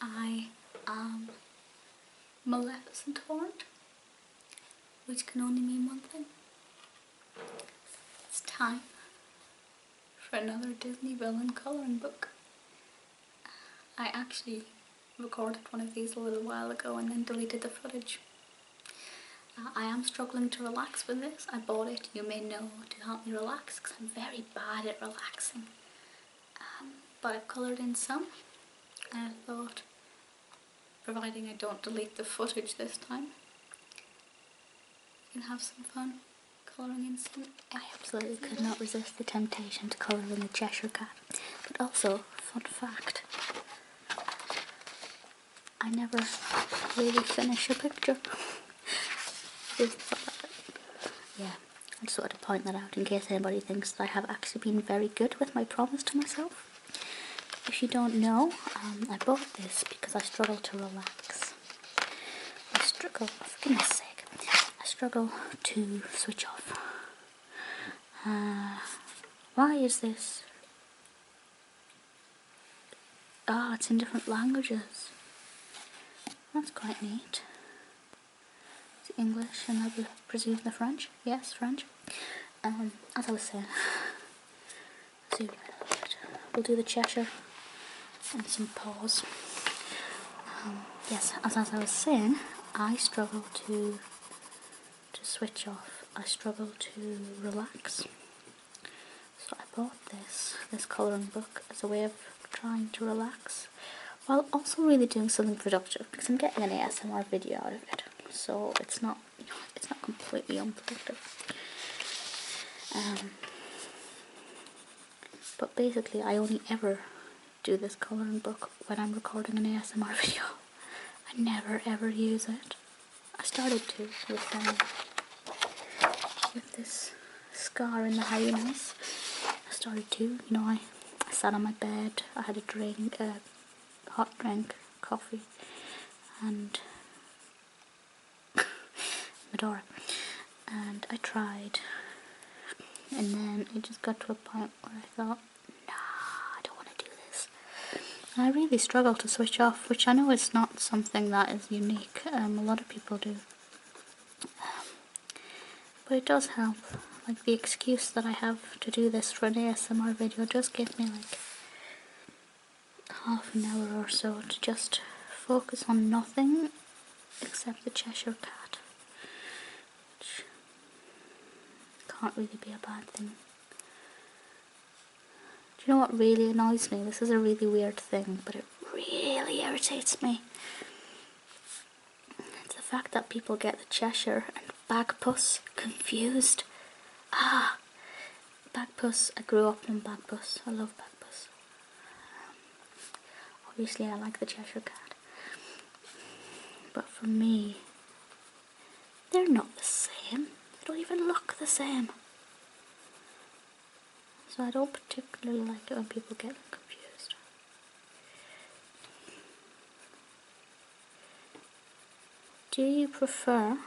I am Maleficent horned, which can only mean one thing. It's time for another Disney villain colouring book. I actually recorded one of these a little while ago and then deleted the footage. I am struggling to relax with this. I bought it, you may know, to help me relax because I'm very bad at relaxing. But I've coloured in some, and I thought, providing I don't delete the footage this time, you can have some fun colouring in some. I absolutely could not resist the temptation to colour in the Cheshire Cat. But also, fun fact, I never really finish a picture. Yeah, I just wanted to point that out in case anybody thinks that I have actually been very good with my promise to myself. If you don't know, I bought this because I struggle to relax. For goodness sake, I struggle to switch off. Why is this? It's in different languages. That's quite neat. It's English and I would presume the French. Yes, French. As I was saying, we'll do the Cheshire and some paws. Yes, as I was saying, I struggle to switch off. I struggle to relax. So I bought this colouring book as a way of trying to relax, while also really doing something productive, because I'm getting an ASMR video out of it. So it's not completely unproductive. But basically, I only ever do this colouring book when I'm recording an ASMR video. I never ever use it. I started to with this scar in the hyenas. I started to, I sat on my bed, I had a drink, hot drink, coffee, and Medora, and I tried, and then it just got to a point where I thought, nah, I don't want to do this. And I really struggle to switch off, which I know is not something that is unique. A lot of people do. But it does help. Like, the excuse that I have to do this for an ASMR video does give me like half an hour or so to just focus on nothing except the Cheshire Cat, which can't really be a bad thing. Do you know what really annoys me? This is a really weird thing, but it really irritates me. It's the fact that people get the Cheshire and Bagpuss confused. Bagpuss, I grew up on Bagpuss. I love Bagpuss. Obviously I like the Cheshire Cat. But for me, they're not the same. They don't even look the same. So I don't particularly like it when people get confused. Do you prefer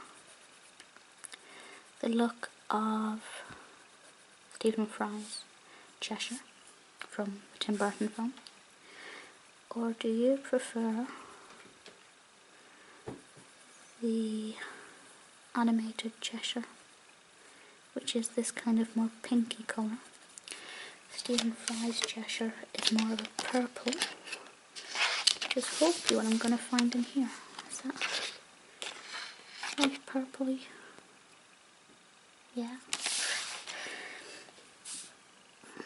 the look of Stephen Fry's Cheshire from the Tim Burton film, or do you prefer the animated Cheshire, which is this kind of more pinky colour? Stephen Fry's Cheshire is more of a purple, which is hopefully what I'm going to find in here. Is that like purpley? Yeah.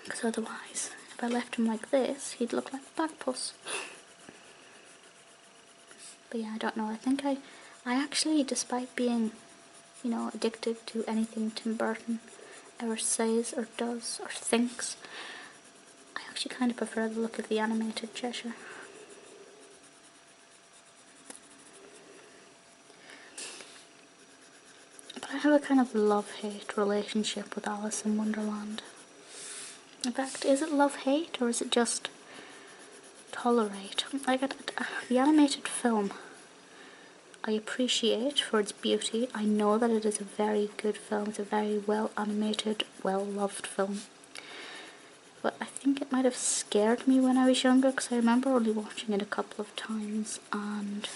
Because otherwise, if I left him like this, he'd look like Bagpuss. But yeah, I don't know. I think I actually, despite being, addicted to anything Tim Burton ever says or does or thinks, I actually kind of prefer the look of the animated Cheshire. But I have a kind of love-hate relationship with Alice in Wonderland. In fact, is it love-hate or is it just tolerate? Like, the animated film, I appreciate for its beauty. I know that it is a very good film. It's a very well animated, well loved film. but I think it might have scared me when I was younger, because I remember only watching it a couple of times, and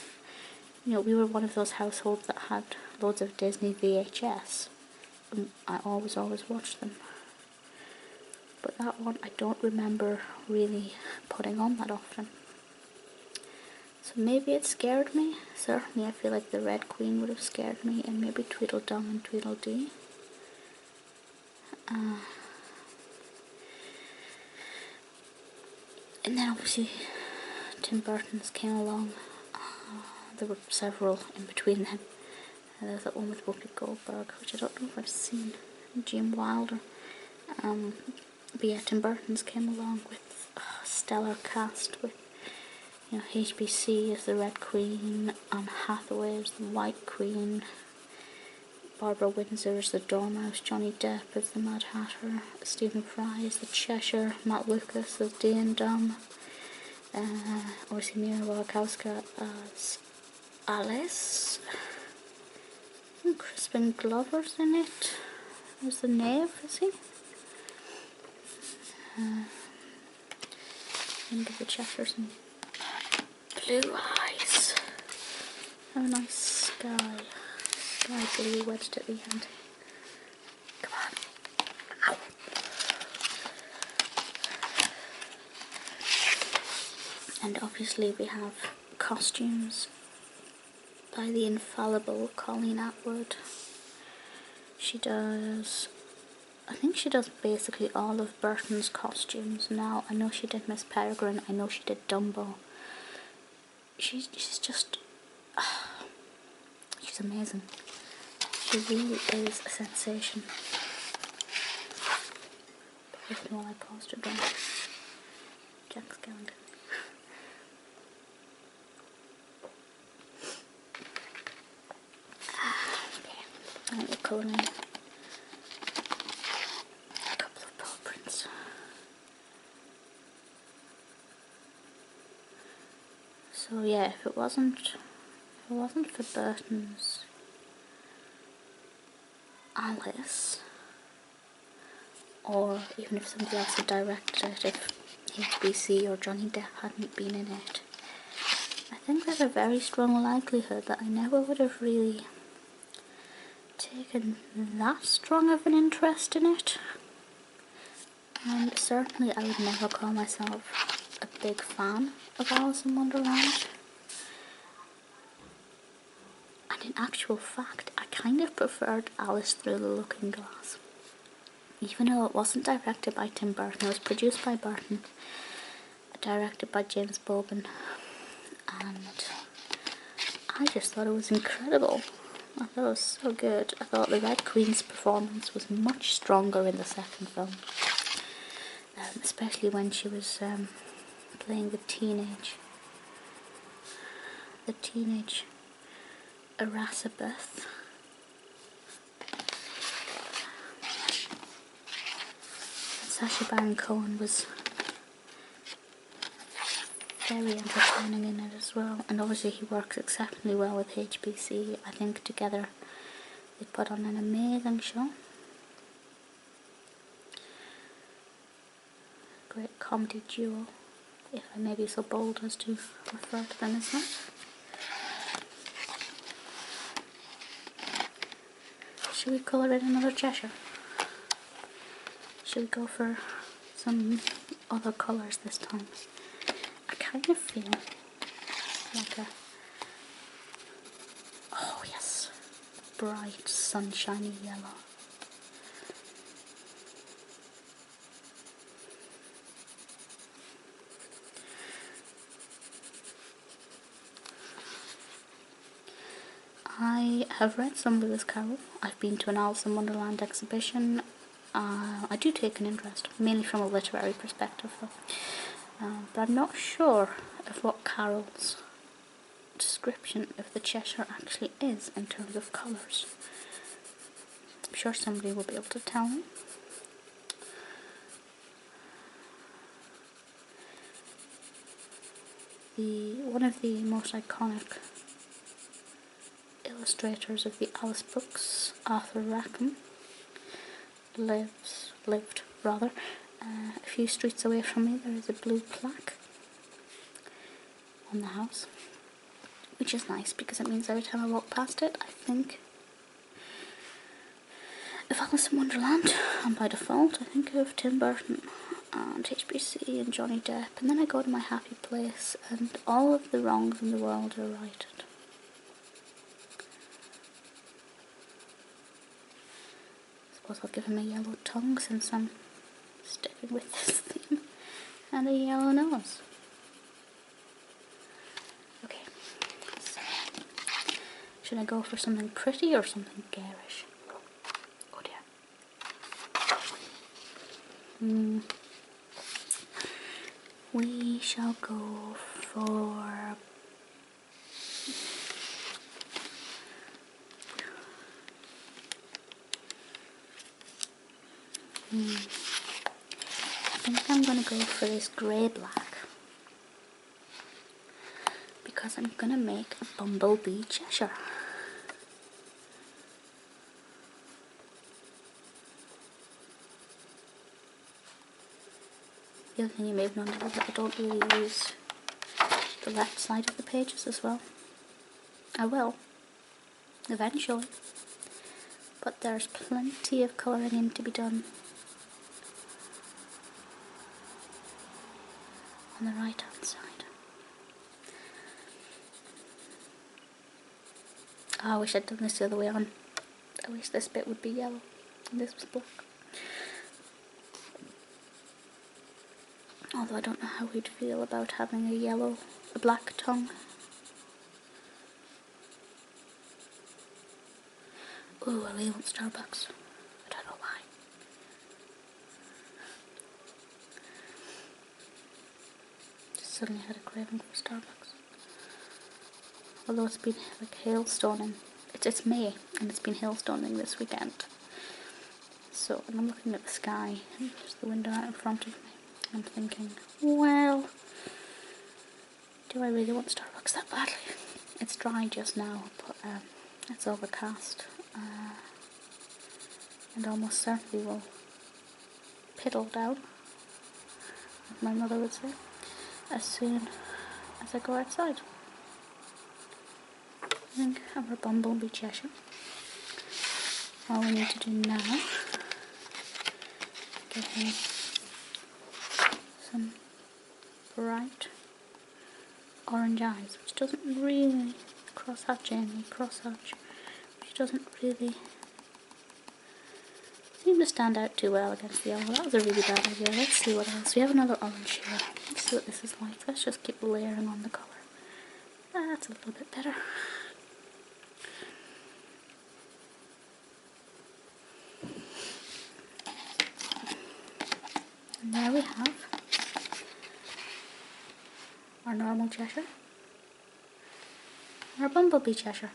you know, we were one of those households that had loads of Disney VHS, and I always watched them. But that one I don't remember really putting on that often. So maybe it scared me. Certainly I feel like the Red Queen would have scared me, and maybe Tweedledum and Tweedledee. And then obviously Tim Burton's came along. There were several in between them. There's that one with Whoopi Goldberg, which I don't know if I've seen. Gene Wilder. But yeah, Tim Burton's came along with a stellar cast, with, you know, HBC as the Red Queen, Anne Hathaway as the White Queen, Barbara Windsor as the Dormouse, Johnny Depp as the Mad Hatter, Stephen Fry as the Cheshire, Matt Lucas as Dean Dumb, obviously Mira Wasikowska as Alice. I think Crispin Glover's in it. There's the Knave, is he? End of the chapters and blue eyes. Have a nice sky blue wedged at the end. Come on. Ow. And obviously we have costumes by the infallible Colleen Atwood. I think she does basically all of Burton's costumes now. I know she did Miss Peregrine, I know she did Dumbo. She's just, she's amazing. She really is a sensation. With me while I paused her down. Jack Skellington. Okay, I'm going to colour in a couple of paw prints. So yeah, if it wasn't for Burton's Alice, or even if somebody else had directed it, if HBC or Johnny Depp hadn't been in it, I think there's a very strong likelihood that I never would have really taken that strong of an interest in it. And certainly I would never call myself a big fan of Alice in Wonderland. And in actual fact, I kind of preferred Alice Through the Looking Glass. Even though it wasn't directed by Tim Burton, it was produced by Burton, directed by James Bobin, and I just thought it was incredible. I thought it was so good. I thought the Red Queen's performance was much stronger in the second film, especially when she was playing the teenage Erasabeth. Sacha Baron Cohen was very entertaining in it as well, and obviously he works exceptionally well with HBC. I think together they put on an amazing show. Great comedy duo, if I may be so bold as to refer to them as that. Should we colour in another Cheshire? Should we go for some other colours this time? I kind of feel like a, oh yes, bright sunshiny yellow. I have read some Lewis Carroll. I've been to an Alice in Wonderland exhibition. I do take an interest, mainly from a literary perspective though. But I'm not sure of what Carroll's description of the Cheshire actually is in terms of colours. I'm sure somebody will be able to tell me. One of the most iconic illustrators of the Alice books, Arthur Rackham, lived a few streets away from me there is a blue plaque on the house, which is nice because it means every time I walk past it I think of Alice in Wonderland, and by default I think of Tim Burton and HBC and Johnny Depp, and then I go to my happy place and all of the wrongs in the world are righted. I suppose I'll give him a yellow tongue since I'm sticking with this theme, and a yellow nose. Okay, so should I go for something pretty or something garish? Oh dear. We shall go for I think I'm going to go for this grey-black because I'm going to make a bumblebee Cheshire. The other thing you may have noticed is that I don't really use the left side of the pages as well. I will, eventually, but there's plenty of colouring in to be done on the right hand side. Oh, I wish I'd done this the other way on. I wish this bit would be yellow and this was black. Although I don't know how we'd feel about having a black tongue. Ooh, I really want Starbucks. I don't know why. Just suddenly had a craving for Starbucks. Although it's been like hailstoning. It's May and it's been hailstoning this weekend. So when I'm looking at the sky and there's the window out in front of me, I'm thinking, well, do I really want Starbucks that badly? It's dry just now, but it's overcast and almost certainly will piddle down, as my mother would say, as soon as I go outside. I think I'm a bumblebee Cheshire. All we need to do now is get him some bright orange eyes, which doesn't really which doesn't really seem to stand out too well against the yellow. That was a really bad idea. Let's see what else. We have another orange here. Let's see what this is like. Let's just keep layering on the colour. That's a little bit better. And there we have our normal Cheshire, our bumblebee Cheshire.